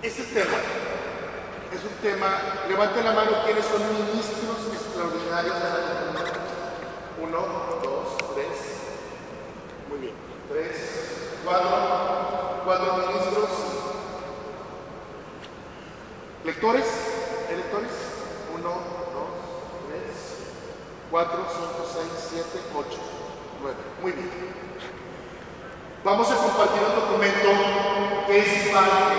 Este tema es un tema, levanten la mano quienes son ministros extraordinarios de la comunidad. 1, 2, 3, muy bien, 3, 4 ministros. ¿Lectores? ¿Electores? 1, 2, 3, 4, 5, 6, 7, 8, 9. Muy bien. Vamos a compartir un documento que es parte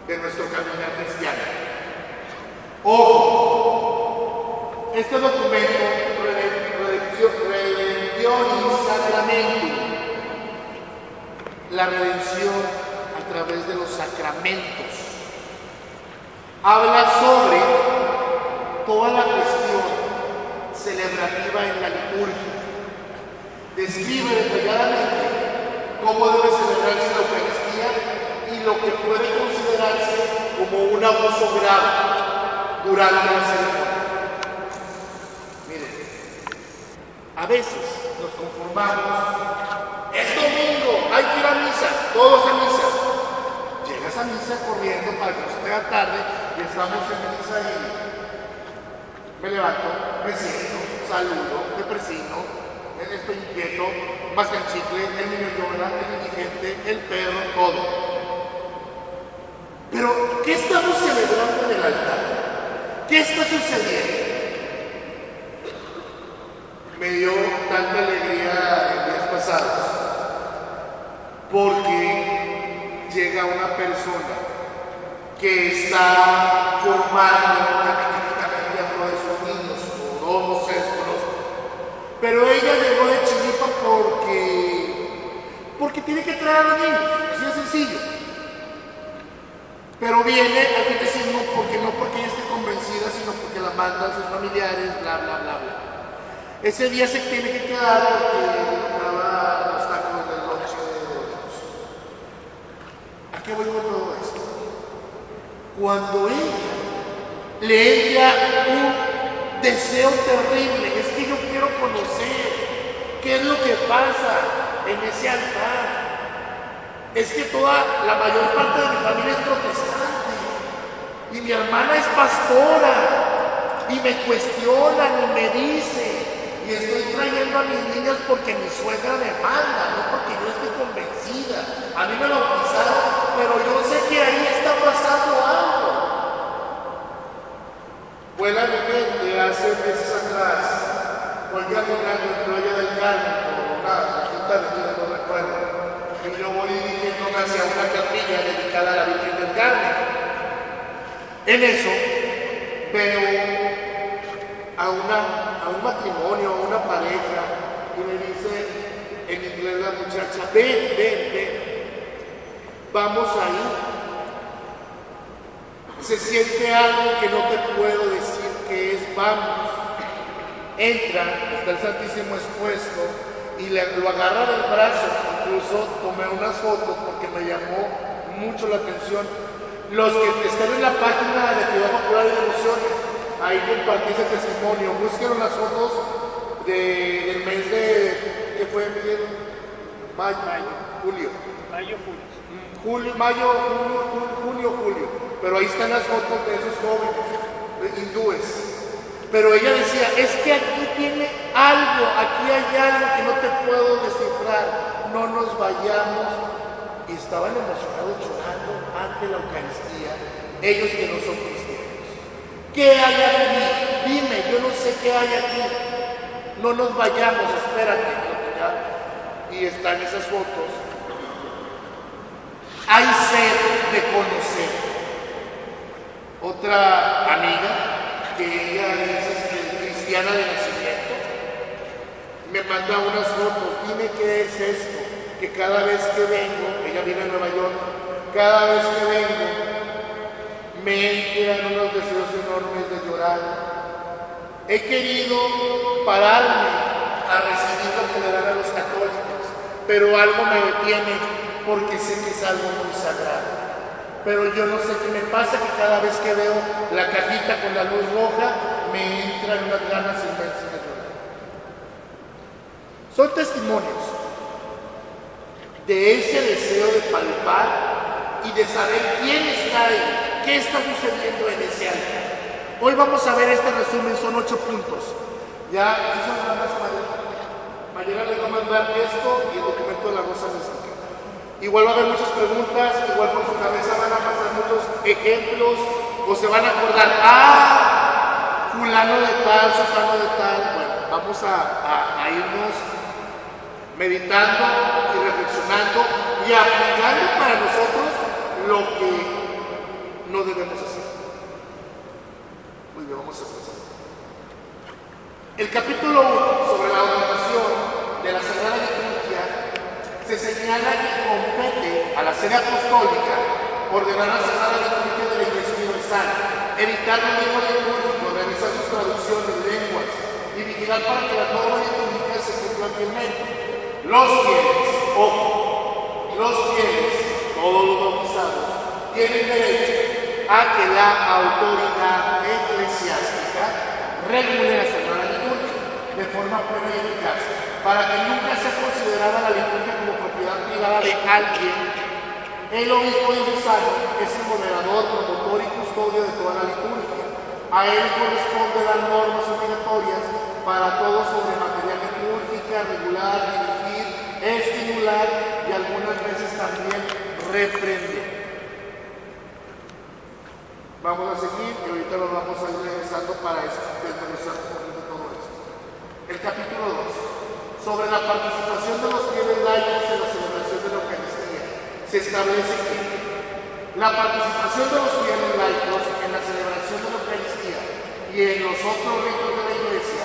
de nuestro caminar cristiano. Ojo, este documento, Redención y Sacramento, la redención a través de los sacramentos, habla sobre toda la cuestión celebrativa en la liturgia. Describe detalladamente cómo debe celebrarse la Eucaristía y lo que puede considerarse como un abuso grave durante la ceremonia. Miren, a veces nos conformamos, es domingo, hay que ir a misa, todos a misa. Llegas a misa corriendo para que no se te haga tarde y estamos en misa y me levanto, me siento, saludo, me persino. Estoy inquieto, mascan chicle, el niño llora, el indigente, el perro, todo. Pero, ¿qué estamos celebrando en el altar? ¿Qué está sucediendo? Me dio tanta alegría en días pasados, porque llega una persona que está formando una pequeña familia de sus niños, o no sé, pero ella llegó de chiripa porque tiene que traer a los niños, así de sencillo. Pero viene al catecismo porque no porque ella esté convencida, sino porque la mandan sus familiares, bla, bla, bla, bla. Ese día se tiene que quedar porque compraba los tacos del lonche de Dios. ¿A qué voy con todo esto? Cuando ella le entra un deseo terrible, es que yo quiero conocer qué es lo que pasa en ese altar. Es que la mayor parte de mi familia es protestante y mi hermana es pastora y me cuestionan y me dicen y estoy trayendo a mis niñas porque mi suegra me manda, no porque yo esté convencida. A mí me bautizaron, pero yo sé que ahí está pasando algo. Fue la repente hace meses atrás, fue caminando en Playa del Carmen, por la quinta avenida, no recuerdo, y yo voy dirigiéndome hacia una capilla dedicada a la Virgen del Carmen. En eso veo a un matrimonio, a una pareja, y me dice en inglés la muchacha, ven, vamos ahí. Se siente algo que no te puedo decir que es, vamos. Entra, está el Santísimo expuesto y lo agarra del brazo. Incluso tomé unas fotos porque me llamó mucho la atención. Los que están en la página de Ciudad Popular de Devociones, ahí compartí ese testimonio. Busquen las fotos del mes de, ¿qué fue, Miguel? Julio. Julio. Pero ahí están las fotos de esos jóvenes hindúes. Pero ella decía, es que aquí tiene algo, aquí hay algo que no te puedo descifrar, no nos vayamos. Y estaban emocionados llorando ante la Eucaristía, ellos que no son cristianos. ¿Qué hay aquí? Dime, yo no sé qué hay aquí. No nos vayamos, espérate. Y están esas fotos. Hay sed de conocer. Otra amiga, que ella es cristiana de nacimiento, me manda unas fotos. Dime qué es esto, que cada vez que vengo, ella vive en Nueva York, cada vez que vengo, me entran unos deseos enormes de llorar. He querido pararme a recibir lo que le dan a los católicos, pero algo me detiene porque sé que es algo muy sagrado. Pero yo no sé qué me pasa, que cada vez que veo la cajita con la luz roja, me entran unas ganas inmensas de llorar. Son testimonios de ese deseo de palpar y de saber quién está ahí, qué está sucediendo en ese altar. Hoy vamos a ver este resumen, son 8 puntos. Ya, mañana les va a mandar esto y el documento de la Rosa Mística. Igual va a haber muchas preguntas, igual por su cabeza van a pasar muchos ejemplos, o se van a acordar, fulano de tal, sultano de tal. Bueno, vamos a irnos meditando y reflexionando y aplicando para nosotros lo que no debemos hacer. Muy bien, vamos a empezar. El capítulo 1 sobre la ordenación de la Sagrada Liturgia se señala que compete a la sede apostólica ordenar la Sagrada Liturgia de la Iglesia Universal, evitar el libro litúrgico, realizar sus traducciones de lenguas y vigilar para que las normas litúrgicas se cumplan fielmente. Los fieles, ojo, los fieles, todos los bautizados, tienen derecho a que la autoridad eclesiástica regule la Sagrada Liturgia de forma plena y eficaz, para que nunca sea considerada la liturgia como propiedad privada de alguien. El obispo diocesano es el moderador, promotor y custodio de toda la liturgia. A él corresponde dar normas obligatorias para todo sobre materia litúrgica, regular, dirigir, estimular y algunas veces también reprender. Vamos a seguir y ahorita lo vamos a ir regresando para desmenuzar un poquito todo esto. El capítulo 2, sobre la participación de los fieles laicos en la celebración de la Eucaristía. Se establece que la participación de los fieles laicos en la celebración de la Eucaristía y en los otros ritos de la Iglesia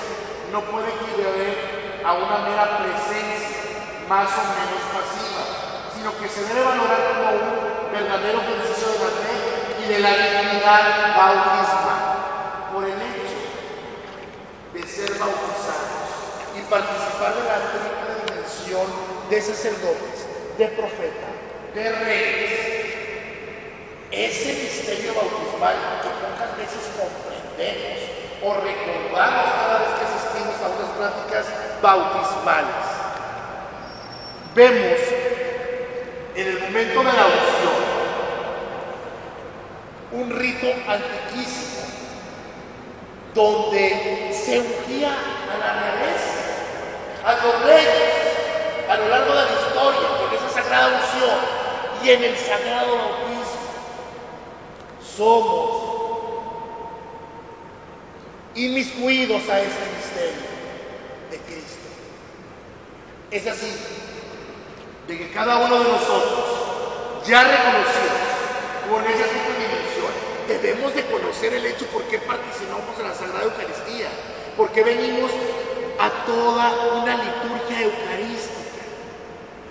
no puede equivaler a una mera presencia más o menos pasiva, sino que se debe valorar como un verdadero ejercicio de la fe y de la dignidad bautismal, por el hecho de ser bautizados y participar de la triple dimensión de sacerdotes, de profeta, de reyes. Ese misterio bautismal que pocas veces comprendemos o recordamos cada vez que asistimos a unas prácticas bautismales. Vemos en el momento de la unción un rito antiquísimo donde se ungía a la realeza, a los reyes, a lo largo de la historia, con esa sagrada unción, y en el sagrado bautismo somos inmiscuidos a ese misterio de Cristo. Es así, de que cada uno de nosotros, ya reconocidos con esa triple dimensión, debemos de conocer el hecho por qué participamos en la Sagrada Eucaristía, por qué venimos a toda una liturgia eucarística.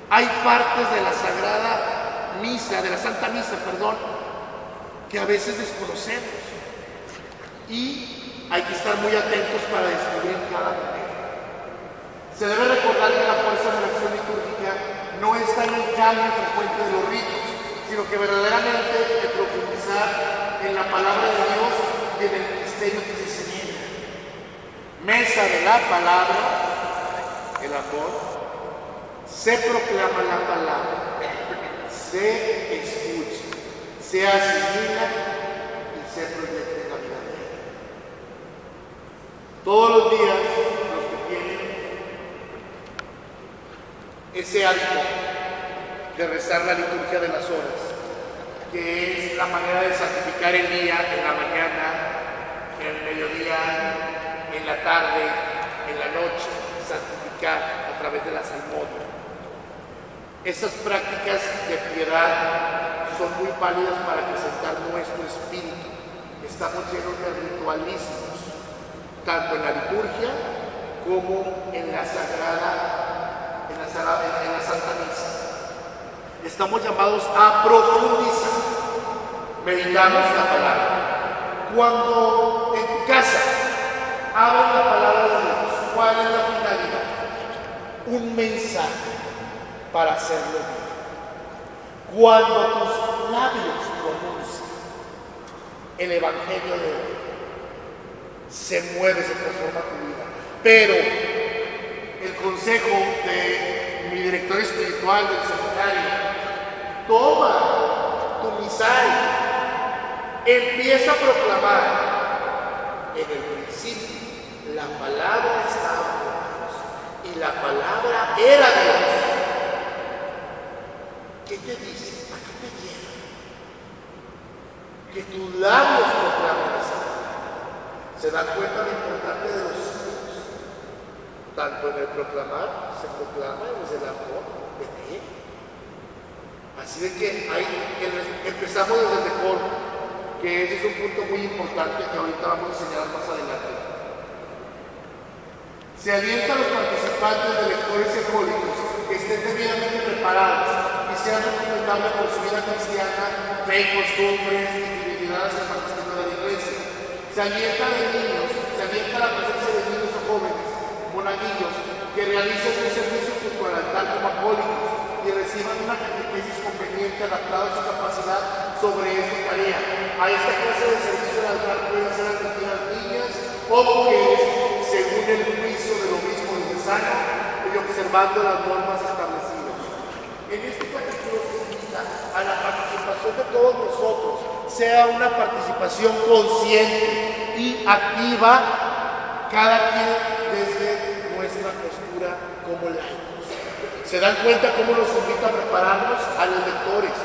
Hay partes de la Sagrada Misa, de la Santa Misa, perdón, que a veces desconocemos y hay que estar muy atentos para descubrir cada momento. Se debe recordar que la fuerza de la acción litúrgica no está en el cambio frecuente de los ritos, sino que verdaderamente de profundizar en la palabra de Dios y en el misterio que se celebra. Mesa de la palabra, el amor, se proclama la palabra, se escucha, se asimila y se proyecta en la vida de él. Todos los días, los que tienen ese hábito de rezar la liturgia de las horas, que es la manera de santificar el día en la mañana, en el mediodía, en la tarde, en la noche, santificar a través de la salmodia. Esas prácticas de piedad son muy válidas para acrecentar nuestro espíritu. Estamos llenos de ritualismos, tanto en la liturgia como en la Santa Misa. Estamos llamados a profundizar. Meditamos la palabra. Cuando en tu casa abres la palabra de Dios, ¿cuál es la finalidad? Un mensaje para hacerlo bien. Cuando tus labios pronuncian el Evangelio de hoy, se mueve, se transforma tu vida. Pero el consejo de mi director espiritual del seminario: toma empieza a proclamar: en el principio la palabra estaba con Dios y la palabra era Dios. ¿Qué te dice? ¿A qué te lleva? Que tus labios proclamen esa palabra. ¿Se dan cuenta de lo importante de los signos? Tanto en el proclamar se proclama desde el amor de Él. Así de que empezamos desde el decoro, que ese es un punto muy importante que ahorita vamos a enseñar más adelante. Se alienta a los participantes de lectores y acólitos que estén debidamente preparados y sean recomendables por su vida cristiana, fe y costumbres y fidelidad hacia el magisterio de la Iglesia. Se alienta a la presencia de niños o jóvenes, monaguillos, que realicen un servicio junto al altar como acólitos y reciban una catequesis conveniente adaptada a su capacidad sobre esta tarea. A esta clase de servicio del altar pueden ser admitidas niñas o mujeres según el juicio del obispo diocesano y observando las normas establecidas. En este capítulo se invita a la participación de todos nosotros, sea una participación consciente y activa, cada quien desde nuestra postura como laicos. ¿Se dan cuenta cómo nos invita a prepararnos a los lectores?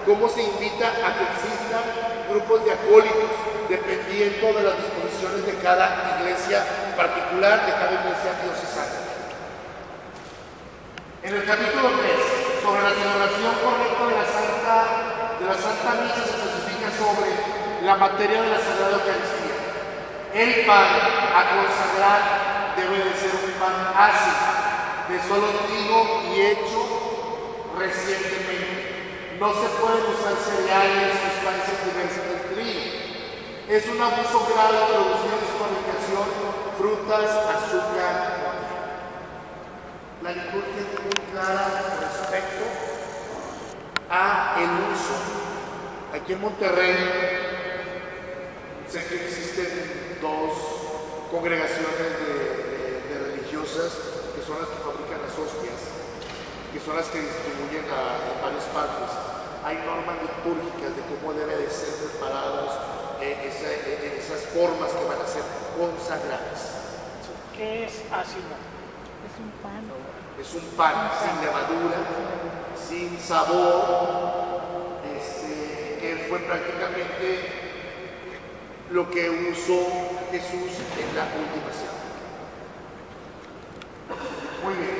¿Cómo se invita a que existan grupos de acólitos, dependiendo de las disposiciones de cada iglesia particular, de cada iglesia diocesana? En el capítulo 3, sobre la celebración correcta de la Santa Misa, se especifica sobre la materia de la Sagrada Eucaristía. El pan a consagrar debe de ser un pan ácido, de solo trigo y hecho recientemente. No se pueden usar cereales, sustancias diversas del trigo. Es un abuso grave producir en su fabricación frutas, azúcar. La liturgia es muy clara respecto a el uso. Aquí en Monterrey sé que existen dos congregaciones de religiosas que son las que fabrican las hostias, que son las que distribuyen en varias partes. Hay normas litúrgicas de cómo debe de ser preparados esas formas que van a ser consagradas. ¿Qué es ácido? Es un pan. Es un pan sin levadura, sin sabor, que fue prácticamente lo que usó Jesús en la última cena. Muy bien.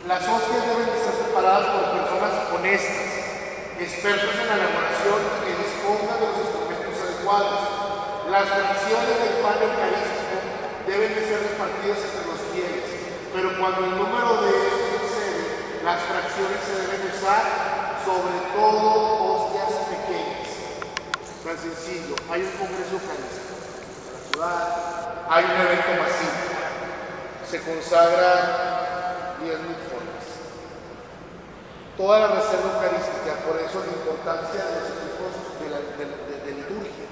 Las hostias deben de ser preparadas por personas honestas, expertos en la elaboración y que dispongan de los instrumentos adecuados. Las fracciones del pan eucarístico deben de ser repartidas entre los fieles, pero cuando el número de estos excede, las fracciones se deben usar sobre todo hostias pequeñas. Tan sencillo, hay un congreso eucarístico en la ciudad, hay un evento masivo, se consagran 10,000 formas. Toda la reserva eucarística, por eso la importancia de los equipos de liturgia,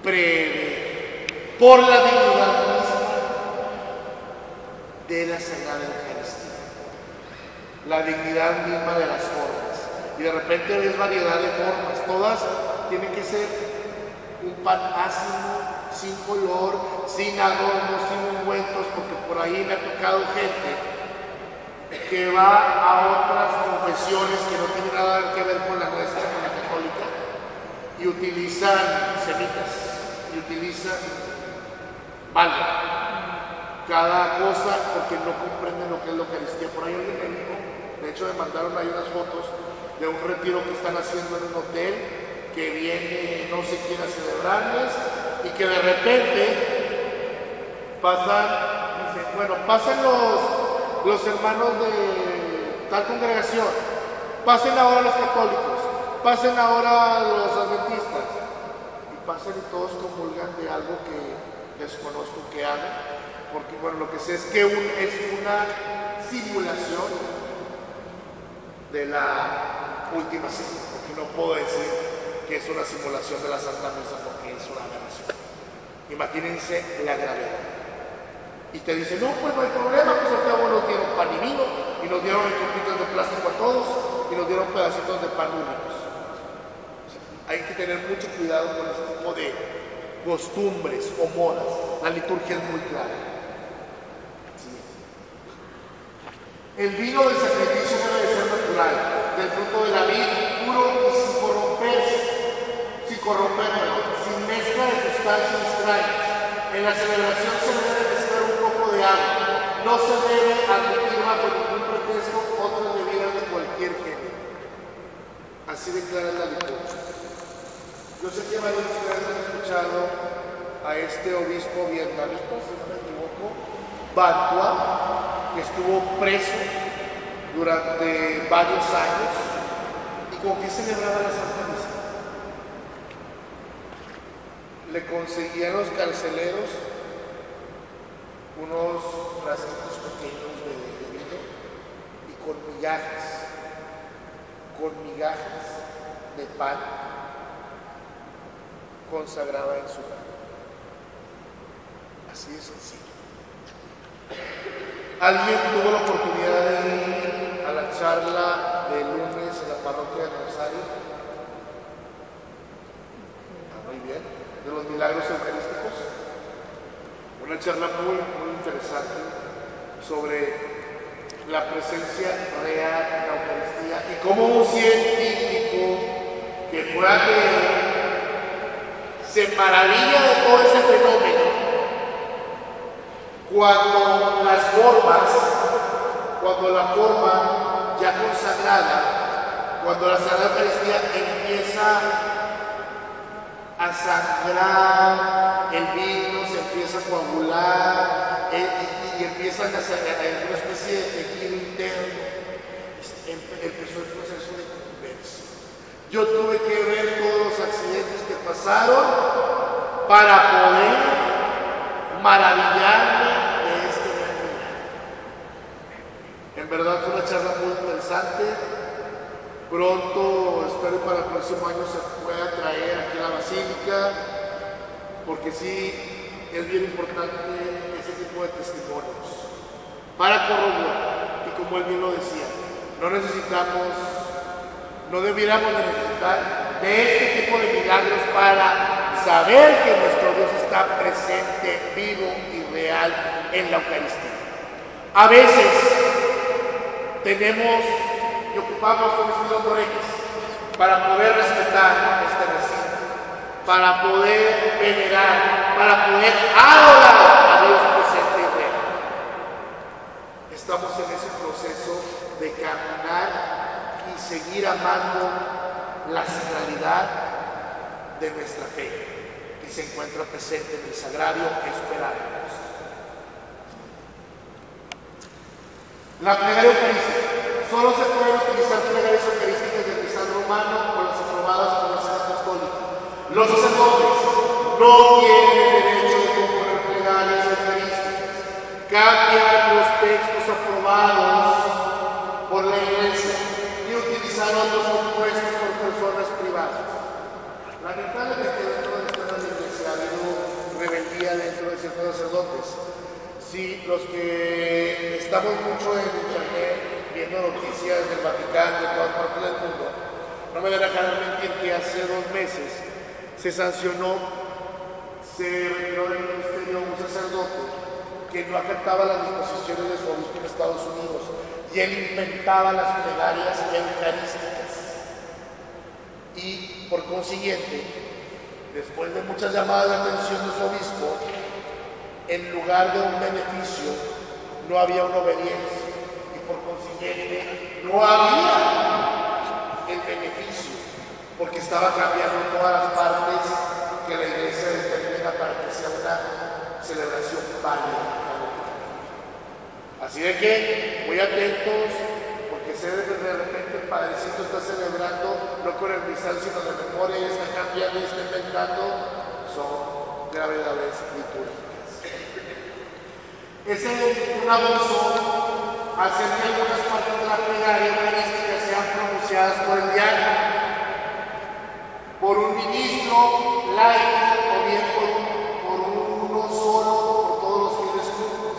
prevé por la dignidad misma de la Sagrada Eucaristía, la dignidad misma de las formas. Y de repente ves variedad de formas, todas tienen que ser un pan ácido, sin color, sin adornos, sin ungüentos, porque por ahí me ha tocado gente que va a otras confesiones que no tienen nada que ver con la nuestra, con la católica, y utilizan semitas, y utilizan cada cosa porque no comprenden lo que es la Eucaristía. Por ahí alguien me dijo, de hecho me mandaron ahí unas fotos de un retiro que están haciendo en un hotel, que viene no sé quién a celebrarles, y que de repente pasan, dicen, bueno, pasan los hermanos de tal congregación, pasen ahora los católicos, pasen ahora los adventistas, y pasan y todos comulgan de algo que desconozco que hagan, porque bueno, lo que sé es que es una simulación de la última cena, porque no puedo decir que es una simulación de la Santa Misa porque es una aberración. Imagínense la gravedad. Y te dicen, no, pues no hay problema, pues al cabo nos dieron pan y vino, y nos dieron copitas de plástico a todos, y nos dieron pedacitos de pan únicos. Hay que tener mucho cuidado con este tipo de costumbres o modas. La liturgia es muy clara. Sí. El vino del sacrificio debe de ser natural, del fruto de la vid, puro y sin corromperse, sin mezcla de sustancias extrañas. En la celebración se debe mezclar un poco de agua. No se debe admitir bajo ningún pretexto otras bebidas de cualquier género. Así declara la liturgia. Yo sé que varios de ustedes han escuchado a este obispo vietnamita, si no me equivoco, Bantua, que estuvo preso durante varios años. ¿Y con qué celebraba la Santa Misa? Le conseguían los carceleros unos frasquitos pequeños de vino y con migajas de pan consagraba en su mano. Así de sencillo. ¿Alguien tuvo la oportunidad de ir a la charla de lunes en la parroquia de Rosario? Muy bien. De los milagros eucarísticos. Una charla muy interesante sobre la presencia real en la Eucaristía y cómo un científico que fue ateo se maravilla de todo ese fenómeno cuando la forma ya consagrada, cuando la Sagrada Eucaristía empieza a sangrar, el vino se empieza a coagular y empiezan a hacer una especie de tejido interno. Empezó el proceso de conversión. Yo tuve que ver todos los accidentes que pasaron para poder maravillarme de este gran milagro. En verdad fue una charla muy interesante. Pronto, espero para el próximo año se pueda traer aquí a la Basílica, porque sí es bien importante ese tipo de testimonios para corroborar. Y como él bien lo decía, no debiéramos de necesitar de este tipo de milagros para saber que nuestro Dios está presente, vivo y real en la Eucaristía. A veces tenemos y ocupamos con estos orejas para poder respetar este recinto, para poder venerar, para poder adorar a Dios presente y real. Estamos en ese proceso de caminar y seguir amando la sacralidad de nuestra fe, que se encuentra presente en el sagrario esperándonos. La plegaria eucarística. Solo se pueden utilizar plegarias eucarísticas del misal romano o las aprobadas por la Sede Apostólica. Los sacerdotes no tienen derecho de componer plegarias eucarísticas. Cambian los textos aprobados por la Iglesia y utilizar otros compuestos por personas privadas. Lamentablemente dentro de la Iglesia ha habido rebeldía dentro de ciertos sacerdotes. Sí, los que estamos mucho en internet viendo noticias del Vaticano, de todas partes del mundo, no me van a dejar mentir que hace 2 meses se sancionó, se retiró del ministerio un sacerdote que no acataba las disposiciones de su obispo en Estados Unidos y él inventaba las plegarias eucarísticas. Y por consiguiente, después de muchas llamadas de atención de su obispo, en lugar de un beneficio, no había una obediencia. Por consiguiente, no había el beneficio, porque estaba cambiando todas las partes que la Iglesia determina para que sea una celebración válida. Así de que, muy atentos, porque sé que de repente el Padrecito está celebrando, no con el misal, sino de memoria, y está cambiando y está inventando, son gravedades litúrgicas. Es un abuso hacer que algunas partes de la plegaria eucarística sean pronunciadas por el diácono, por un ministro laico o bien por uno solo, por todos los fieles juntos.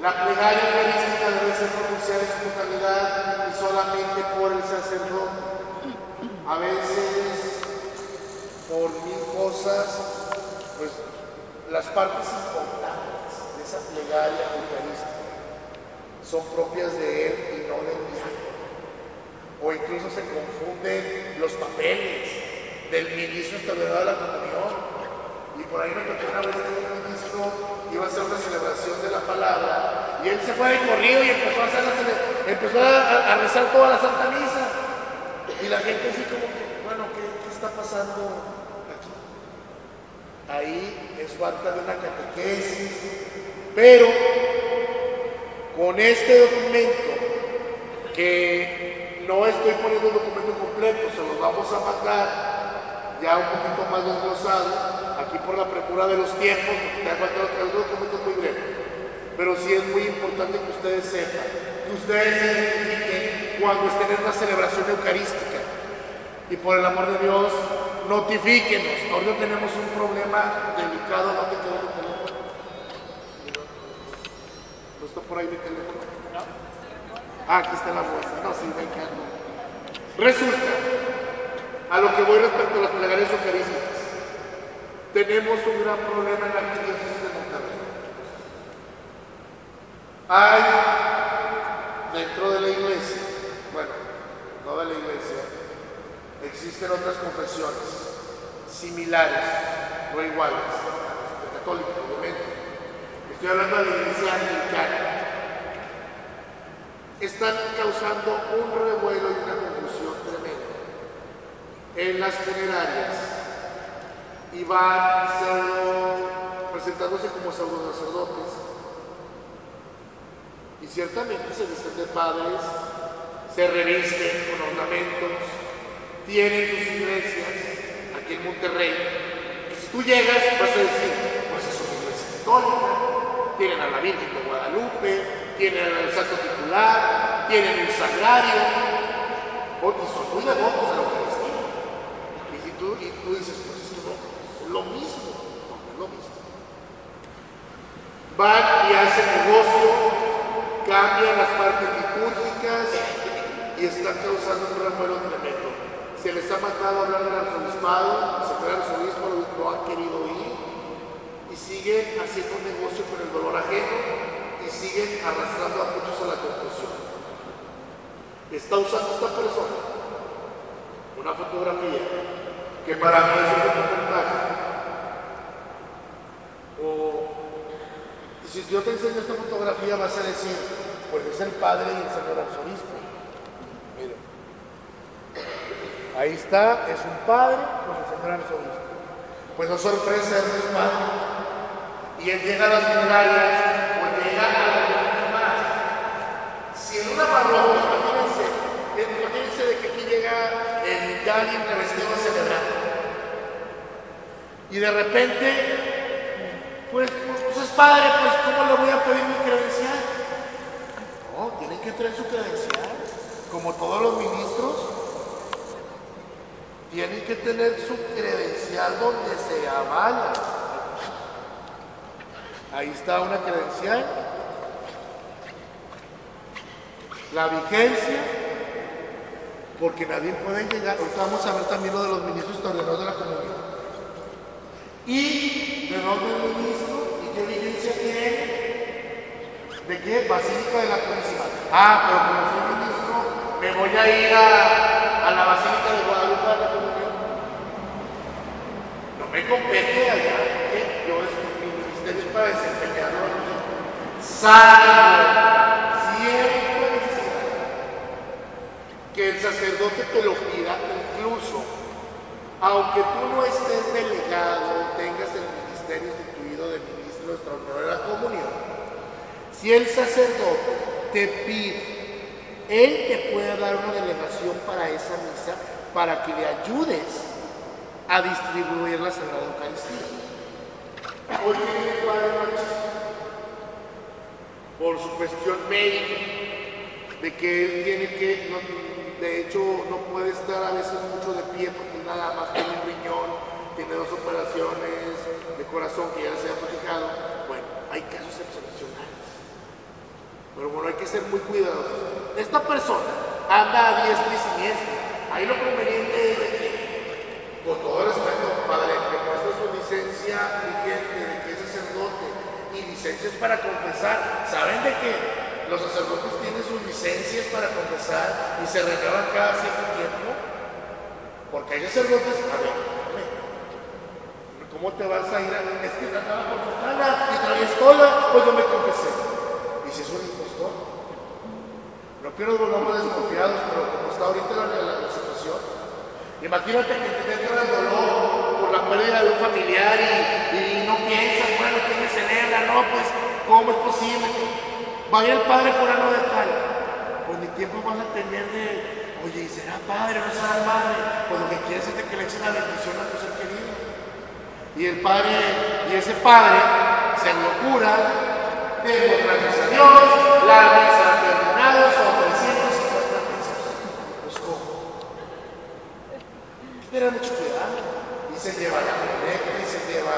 La plegaria eucarística debe ser pronunciada en su totalidad y solamente por el sacerdote. A veces por mil cosas, pues las partes importantes de esa plegaria eucarística son propias de él y no del diácono. O incluso se confunden los papeles del ministro establecedor de la comunión. Y por ahí me tocó una vez que un ministro iba a hacer una celebración de la palabra y él se fue de corrido y empezó a hacer a rezar toda la Santa Misa. Y la gente así como que, bueno, ¿qué está pasando aquí? Ahí es falta de una catequesis, pero con este documento, que no estoy poniendo el documento completo, se los vamos a mandar ya un poquito más desglosado, aquí por la premura de los tiempos, porque te falta el documento es muy breve, pero sí es muy importante que ustedes sepan, que ustedes se identifiquen cuando estén en una celebración eucarística. Y por el amor de Dios, notifíquenos. Ahorita tenemos un problema delicado. ¿Dónde quedó mi teléfono? ¿No está por ahí mi teléfono? Ah, aquí está la bolsa. No, sí, me encanta. Resulta, a lo que voy respecto a las plegarias eucarísticas, tenemos un gran problema en la arquidiócesis de Monterrey. Hay dentro de la iglesia, bueno, no de la iglesia, existen otras confesiones similares, no iguales, la católica, obviamente. Estoy hablando de la iglesia anglicana. Están causando un revuelo y una confusión tremenda en las funerarias y van presentándose como pseudo sacerdotes y ciertamente se visten de padres, se revisten con ornamentos, tienen sus iglesias aquí en Monterrey. Y si tú llegas, vas a decir, pues es una iglesia católica, tienen a la Virgen de Guadalupe, tienen al Santo Titular, tienen un sagrario, y son muy devotos a la Eucaristía. Y tú dices, pues es que no, es lo mismo, no es lo mismo. Van y hacen negocio, cambian las partes litúrgicas y están causando un revuelo tremendo. Se les ha mandado a hablar del arzobispado, el secretario del arzobispo lo han querido oír y siguen haciendo un negocio con el dolor ajeno y siguen arrastrando a muchos a la conclusión. Está usando esta persona una fotografía que para mí es un reportaje. O si yo te enseño esta fotografía vas a decir, pues es el padre y el señor arzobispo. Mira. Ahí está, es un padre con el señor arzobispo. Pues no sorpresa, él no es padre. Y él llega a las funerarias, o llega a los demás. Si en una parroquia, imagínense de que aquí llega ya alguien revestido a celebrar. Y de repente, pues es padre, pues ¿cómo le voy a pedir mi credencial? No, tienen que traer su credencial. Como todos los ministros, tienen que tener su credencial donde se avala. Ahí está una credencial. La vigencia, porque nadie puede llegar. Ahorita vamos a ver también lo de los ministros extraordinarios de la comunidad. ¿Y de dónde es el ministro? ¿Y qué vigencia tiene? ¿De qué? Basílica de la Purísima. Ah, pero como soy ministro, me voy a ir a la Basílica de Guadalupe de la comunión. No me compete allá, ¿eh? Mi ministerio es para desempeñarlo aquí. Salvo siempre necesidad que el sacerdote te lo pida, incluso aunque tú no estés delegado, tengas el ministerio instituido de ministro extraordinario de la comunión, si el sacerdote te pide, él te puede dar una delegación para esa misa para que le ayudes a distribuir la Sagrada Eucaristía. Hoy tiene el padre Machín, por su cuestión médica, de que él tiene que, de hecho, no puede estar a veces mucho de pie porque nada más tiene un riñón, tiene 2 operaciones de corazón que ya se ha practicado. Bueno, hay casos excepcionales. Pero bueno, hay que ser muy cuidadosos. Esta persona anda a diestra y siniestra. Ahí lo conveniente es de que, con todo respeto, licencias para confesar. ¿Saben de que los sacerdotes tienen sus licencias para confesar y se renuevan cada cierto tiempo? Porque hay sacerdotes, a ver, ¿cómo te vas a ir a...? Es que trataba con Susana y traía escola, pues yo me confesé. ¿Y si es un impostor? No que nos volvamos desconfiados, pero como está ahorita la situación, imagínate que te entra el dolor por la pérdida de un familiar y no piensas, bueno, ¿quién me celebra? No, pues, ¿cómo es posible? Vaya el padre fulano de tal. Pues ni tiempo vas a tener de, oye, ¿y será padre o no será padre? Pues lo que quieres es de que le echen la bendición a tu ser querido. Y el padre, y ese padre se locura, tengo gracias a Dios, la misa ha terminado, son 350 pesos. Pues ¿cómo? Ten mucho cuidado. Y se lleva la colecta y se lleva.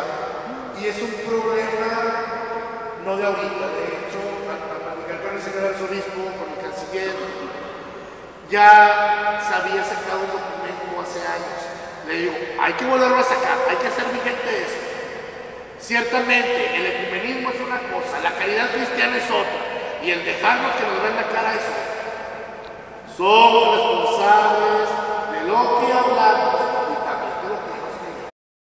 Y es un problema no de ahorita, de hecho, al platicar con el señor arzobispo, con el canciller, ya se había sacado un documento hace años. Le digo, hay que volverlo a sacar, hay que hacer vigente eso. Ciertamente, el ecumenismo es una cosa, la caridad cristiana es otra, y el dejarnos que nos ven la cara es otra. Somos responsables de lo que hablamos.